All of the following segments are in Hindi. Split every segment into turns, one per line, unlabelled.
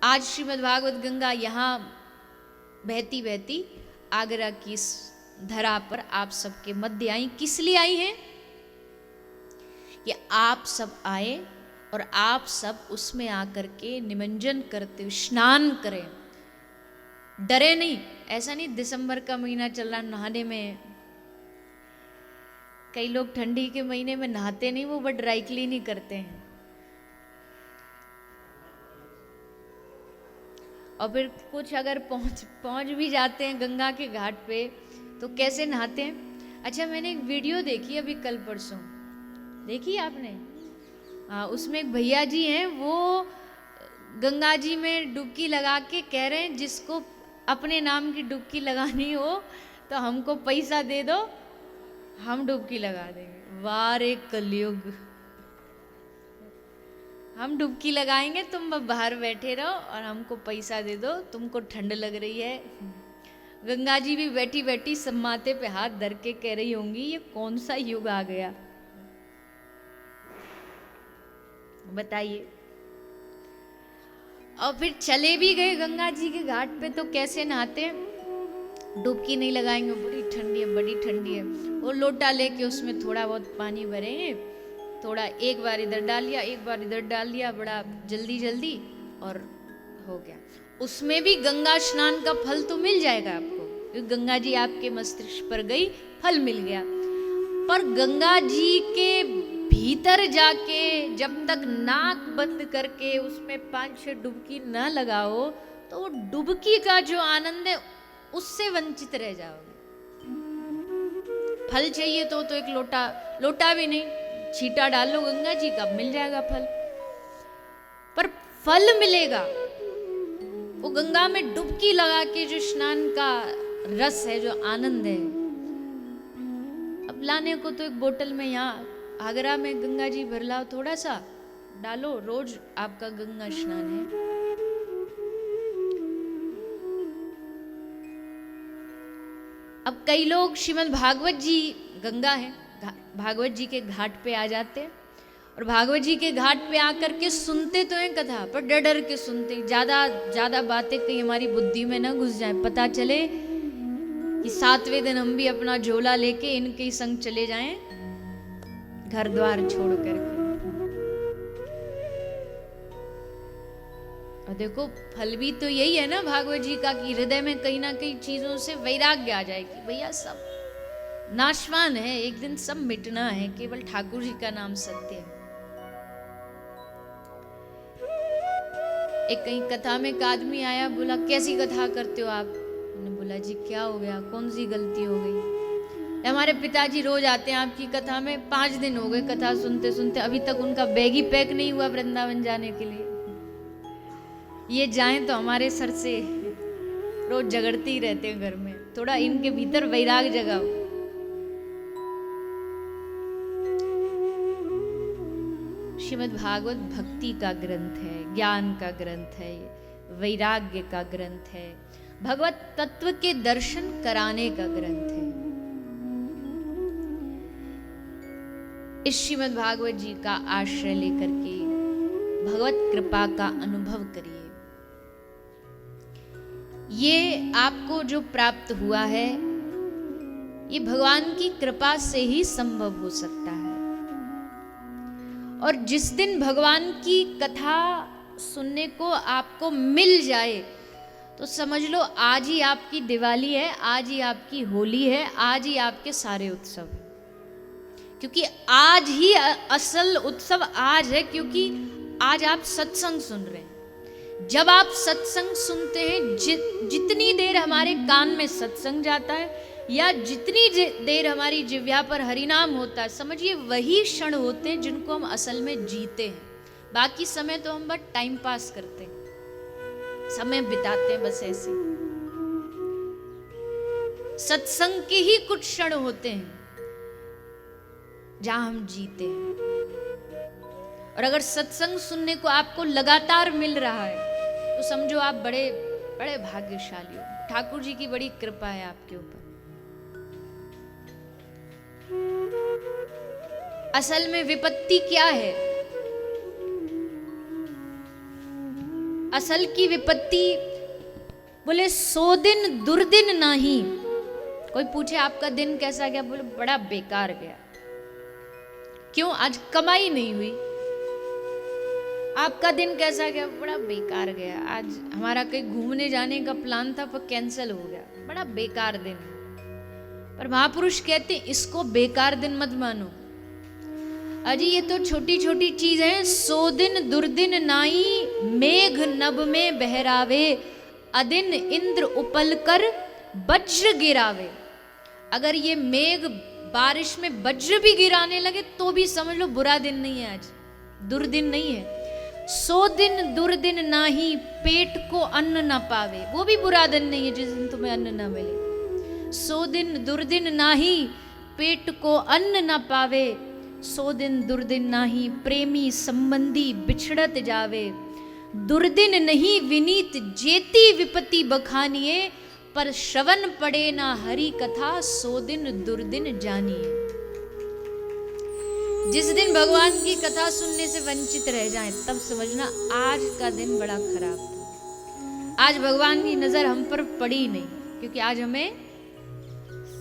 आज श्रीमद् भागवत गंगा यहाँ बहती बहती आगरा की इस धरा पर आप सबके मध्य आई। किस लिए आई हैं? कि आप सब आए और आप सब उसमें आकर के निमंजन करते हुए स्नान करें, डरे नहीं। ऐसा नहीं दिसंबर का महीना चल रहा नहाने में, कई लोग ठंडी के महीने में नहाते नहीं, वो बट ड्राई क्लीन ही करते हैं। और फिर कुछ अगर पहुंच भी जाते हैं गंगा के घाट पे तो कैसे नहाते हैं। अच्छा, मैंने एक वीडियो देखी अभी कल परसों, देखी आपने? हाँ, उसमें एक भैया जी हैं, वो गंगा जी में डुबकी लगा के कह रहे हैं जिसको अपने नाम की डुबकी लगानी हो तो हमको पैसा दे दो, हम डुबकी लगा देंगे। वाह रे कलयुग, हम डुबकी लगाएंगे, तुम बाहर बैठे रहो और हमको पैसा दे दो, तुमको ठंड लग रही है। गंगा जी भी बैठी बैठी सब माथे पे हाथ धर के कह रही होंगी ये कौन सा युग आ गया, बताइए। और फिर चले भी गए गंगा जी के घाट पे तो कैसे नहाते हैं? डुबकी नहीं लगाएंगे, बड़ी ठंडी है, बड़ी ठंडी है। वो लोटा लेके उसमें थोड़ा बहुत पानी भरेंगे, थोड़ा एक बार इधर डाल लिया, एक बार इधर डाल लिया, बड़ा जल्दी जल्दी और हो गया। उसमें भी गंगा स्नान का फल तो मिल जाएगा आपको, क्योंकि गंगा जी आपके मस्तिष्क पर गई, फल मिल गया। पर गंगा जी के भीतर जाके जब तक नाक बंद करके उसमें 5-6 डुबकी न लगाओ तो वो डुबकी का जो आनंद है उससे वंचित रह जाओगे। फल चाहिए तो एक लोटा भी नहीं, छींटा डाल लो गंगा जी का, मिल जाएगा फल। पर फल मिलेगा वो गंगा में डुबकी लगा के जो स्नान का रस है, जो आनंद है। अब लाने को तो एक बोतल में यहाँ आगरा में गंगा जी भर लाओ, थोड़ा सा डालो, रोज आपका गंगा स्नान है। अब कई लोग श्रीमद् भागवत जी गंगा है, भागवत जी के घाट पे आ जाते हैं और भागवत जी के घाट पे आकर के सुनते तो हैं कथा, पर डर डर के सुनते, ज्यादा बातें कहीं हमारी बुद्धि में ना घुस जाए, पता चले कि 7वें दिन हम भी अपना झोला लेके इनके संग चले जाएं घर द्वार छोड़ करके। और देखो फल भी तो यही है ना भागवत जी का, कि हृदय में कहीं ना कहीं चीजों से वैराग्य आ जाए कि भैया सब नाशवान है, एक दिन सब मिटना है, केवल ठाकुर जी का नाम सत्य है। एक कहीं कथा में एक आदमी आया, बोला कैसी कथा करते हो आप? मैंने बोला जी क्या हो गया, कौन सी गलती हो गई? हमारे पिताजी रोज आते हैं आपकी कथा में, 5 दिन हो गए कथा सुनते सुनते, अभी तक उनका बैग ही पैक नहीं हुआ वृंदावन जाने के लिए। ये जाएं तो हमारे सर से रोज झगड़ते ही रहते हैं घर में, थोड़ा इनके भीतर वैराग जगाओ। श्रीमद् भागवत भक्ति का ग्रंथ है, ज्ञान का ग्रंथ है, वैराग्य का ग्रंथ है, भगवत तत्व के दर्शन कराने का ग्रंथ है। इस श्रीमद् भागवत जी का आश्रय लेकर के भगवत कृपा का अनुभव करिए। ये आपको जो प्राप्त हुआ है ये भगवान की कृपा से ही संभव हो सकता है। और जिस दिन भगवान की कथा सुनने को आपको मिल जाए तो समझ लो आज ही आपकी दिवाली है, आज ही आपकी होली है, आज ही आपके सारे उत्सव हैं। क्योंकि आज ही असल उत्सव आज है, क्योंकि आज आप सत्संग सुन रहे हैं। जब आप सत्संग सुनते हैं, जितनी देर हमारे कान में सत्संग जाता है या जितनी देर हमारी जिह्वा पर हरिनाम होता है, समझिए वही क्षण होते हैं जिनको हम असल में जीते हैं। बाकी समय तो हम बस टाइम पास करते हैं, समय बिताते हैं बस ऐसे। सत्संग के ही कुछ क्षण होते हैं जहां हम जीते हैं। और अगर सत्संग सुनने को आपको लगातार मिल रहा है तो समझो आप बड़े बड़े भाग्यशाली हो, ठाकुर जी की बड़ी कृपा है आपके ऊपर। असल में विपत्ति क्या है? असल की विपत्ति, बोले 100 दिन दुर्दिन नाही। कोई पूछे आपका दिन कैसा गया, बोले बड़ा बेकार गया। क्यों? आज कमाई नहीं हुई। आपका दिन कैसा गया? बड़ा बेकार गया। आज हमारा कहीं घूमने जाने का प्लान था पर कैंसिल हो गया, बड़ा बेकार दिन। पर महापुरुष कहते इसको बेकार दिन मत मानो। अजी ये तो छोटी छोटी चीज है। 100 दिन दुर्दिन नाई, मेघ नभ में बहरावे, अदिन इंद्र उपल कर वज्र गिरावे। अगर ये मेघ बारिश में वज्र भी गिराने लगे तो भी समझ लो बुरा दिन नहीं है, आज दुर्दिन नहीं है। 100 दिन दुर्दिन नाही, पेट को अन्न न पावे, वो भी बुरा दिन नहीं है जिस दिन तुम्हें अन्न न मिले। 100 दिन दुर्दिन नाही, पेट को अन्न न पावे, 100 दिन दुर्दिन नाही, प्रेमी संबंधी बिछड़त जावे। दुर्दिन नहीं विनीत जेती विपत्ति बखानिए, पर श्रवण पड़े ना हरि कथा, 100 दिन दुर्दिन जानिए। जिस दिन भगवान की कथा सुनने से वंचित रह जाएं तब समझना आज का दिन बड़ा खराब था। आज भगवान की नजर हम पर पड़ी नहीं, क्योंकि आज हमें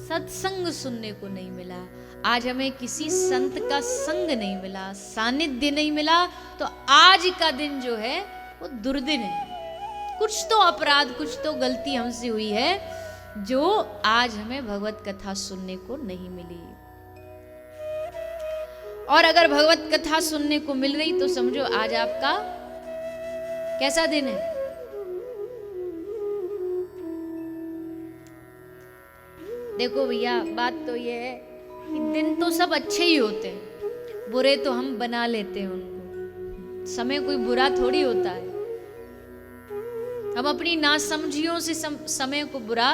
सत्संग सुनने को नहीं मिला, आज हमें किसी संत का संग नहीं मिला, सानिध्य नहीं मिला। तो आज का दिन जो है वो दुर्दिन है। कुछ तो अपराध, कुछ तो गलती हमसे हुई है जो आज हमें भगवत कथा सुनने को नहीं मिली। और अगर भगवत कथा सुनने को मिल रही तो समझो आज आपका कैसा दिन है। देखो भैया, बात तो ये है कि दिन तो सब अच्छे ही होते हैं, बुरे तो हम बना लेते हैं उनको। समय कोई बुरा थोड़ी होता है, हम अपनी नासमझियों से समय को बुरा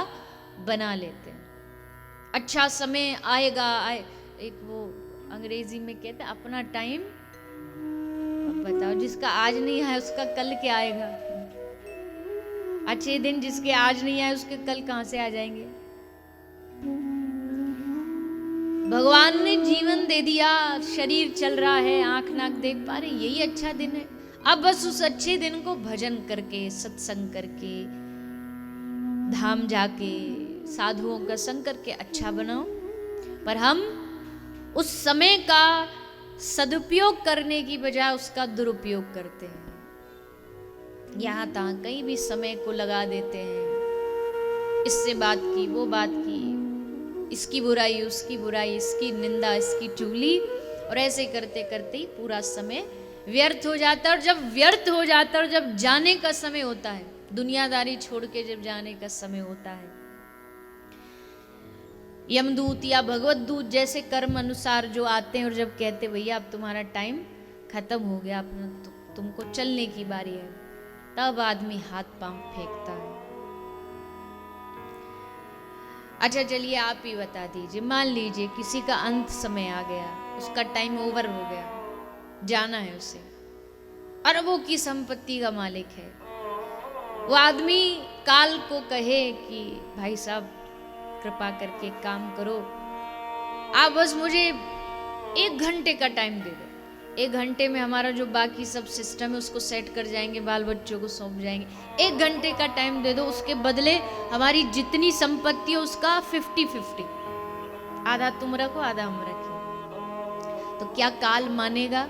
बना लेते हैं। अच्छा समय आएगा, एक वो अंग्रेजी में कहते हैं अपना टाइम। अब बताओ, जिसका आज नहीं है उसका कल क्या आएगा? अच्छे दिन जिसके आज नहीं आए उसके कल कहां से आ जाएंगे? भगवान ने जीवन दे दिया, शरीर चल रहा है, आंख नाक देख पा रहे, यही अच्छा दिन है। अब बस उस अच्छे दिन को भजन करके, सत्संग करके, धाम जाके, साधुओं का संग करके अच्छा बनाओ। पर हम उस समय का सदुपयोग करने की बजाय उसका दुरुपयोग करते हैं। यहाँ तहाँ कहीं भी समय को लगा देते हैं। इससे बात की, वो बात की, इसकी बुराई, उसकी बुराई, इसकी निंदा, इसकी चुगली, और ऐसे करते करते ही पूरा समय व्यर्थ हो जाता है। और जब व्यर्थ हो जाता है और जब जाने का समय होता है, दुनियादारी छोड़ के जब जाने का समय होता है, यमदूत या भगवत दूत जैसे कर्म अनुसार जो आते हैं और जब कहते भैया अब तुम्हारा टाइम खत्म हो गया, अपना तुमको चलने की बारी है, तब आदमी हाथ पांव फेंकता है। अच्छा चलिए आप ही बता दीजिए, मान लीजिए किसी का अंत समय आ गया, उसका टाइम ओवर हो गया, जाना है उसे, अरबों की संपत्ति का मालिक है। वो आदमी काल को कहे कि भाई साहब कृपा करके काम करो, आप बस मुझे 1 घंटे का टाइम दे दो, 1 घंटे में हमारा जो बाकी सब सिस्टम है उसको सेट कर जाएंगे, बाल बच्चों को सौंप जाएंगे, 1 घंटे का टाइम दे दो, उसके बदले हमारी जितनी संपत्ति है उसका 50-50, आधा तुम रखो आधा हम रखें। तो क्या काल मानेगा?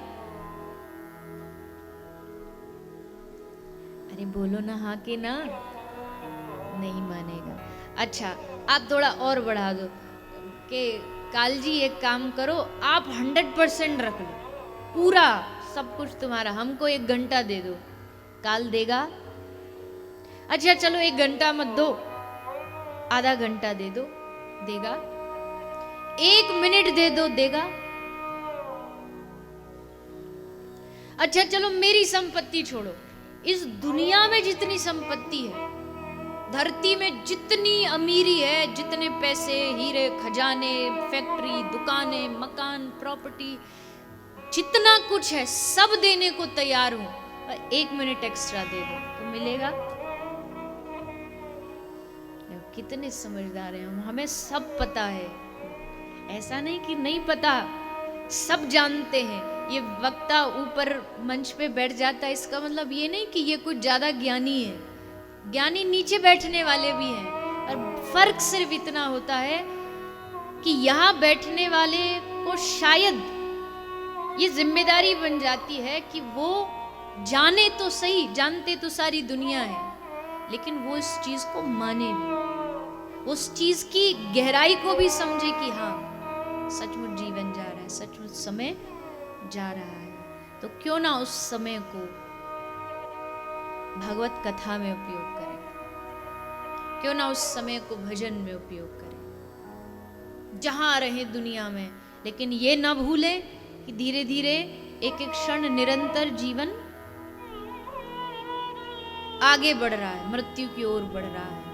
अरे बोलो ना हाँ कि ना, नहीं मानेगा। अच्छा आप थोड़ा और बढ़ा दो कि काल जी एक काम करो, आप 100% रख लो, पूरा सब कुछ तुम्हारा, हमको 1 घंटा दे दो, काल देगा? अच्छा चलो 1 घंटा मत दो, आधा घंटा दे दो, देगा? 1 मिनट दे दो, देगा? अच्छा चलो मेरी संपत्ति छोड़ो, इस दुनिया में जितनी संपत्ति है, धरती में जितनी अमीरी है, जितने पैसे, हीरे खजाने, फैक्ट्री, दुकानें, मकान, प्रॉपर्टी, जितना कुछ है सब देने को तैयार हूं, और 1 मिनट एक्स्ट्रा दे दो तो मिलेगा? कितने समझदार हैं हम, हमें सब पता है, ऐसा नहीं कि नहीं पता। सब जानते हैं। ये वक्ता ऊपर मंच पे बैठ जाता है, इसका मतलब ये नहीं कि ये कुछ ज्यादा ज्ञानी है। ज्ञानी नीचे बैठने वाले भी हैं, और फर्क सिर्फ इतना होता है कि यहाँ बैठने वाले को शायद ये जिम्मेदारी बन जाती है कि वो जाने तो सही, जानते तो सारी दुनिया है, लेकिन वो इस चीज को माने नहीं, उस चीज की गहराई को भी समझे कि हाँ सचमुच जीवन जा रहा है, सचमुच समय जा रहा है। तो क्यों ना उस समय को भगवत कथा में उपयोग करें, क्यों ना उस समय को भजन में उपयोग करें, जहां रहे दुनिया में, लेकिन ये ना भूलें कि धीरे धीरे एक एक क्षण निरंतर जीवन आगे बढ़ रहा है, मृत्यु की ओर बढ़ रहा है,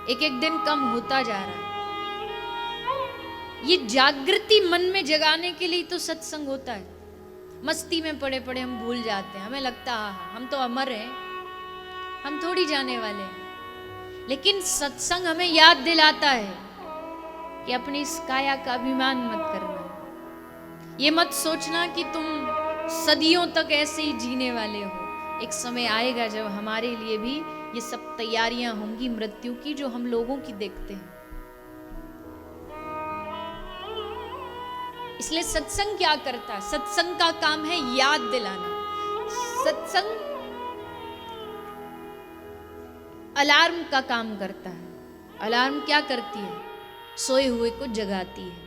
एक एक दिन कम होता जा रहा है। ये जागृति मन में जगाने के लिए तो सत्संग होता है। मस्ती में पड़े पड़े हम भूल जाते हैं, हमें लगता है हम तो अमर हैं, हम थोड़ी जाने वाले हैं। लेकिन सत्संग हमें याद दिलाता है कि अपनी इस काया का अभिमान मत करना। ये मत सोचना कि तुम सदियों तक ऐसे ही जीने वाले हो। एक समय आएगा जब हमारे लिए भी ये सब तैयारियां होंगी मृत्यु की, जो हम लोगों की देखते हैं। इसलिए सत्संग क्या करता है? सत्संग का काम है याद दिलाना। सत्संग अलार्म का काम करता है। अलार्म क्या करती है? सोए हुए को जगाती है।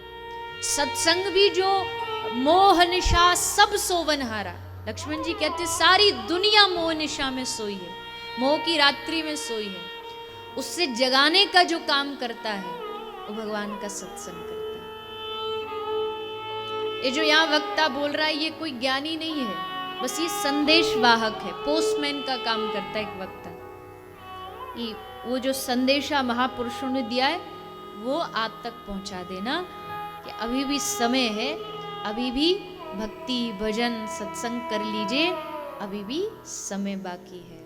सत्संग भी जो मोह निशा सब सोवन हारा, लक्ष्मण जी कहते सारी दुनिया मोह निशा में सोई है, मोह की रात्रि में सोई है, उससे जगाने का जो काम करता है वो भगवान का सत्संग करता है। ये जो यहाँ वक्ता बोल रहा है ये कोई ज्ञानी नहीं है, बस ये संदेश वाहक है, पोस्टमैन का काम करता है एक वक्ता। ये वो जो संदेशा महापुरुषों ने दिया है वो आप तक पहुंचा देना कि अभी भी समय है, अभी भी भक्ति भजन सत्संग कर लीजिए, अभी भी समय बाकी है।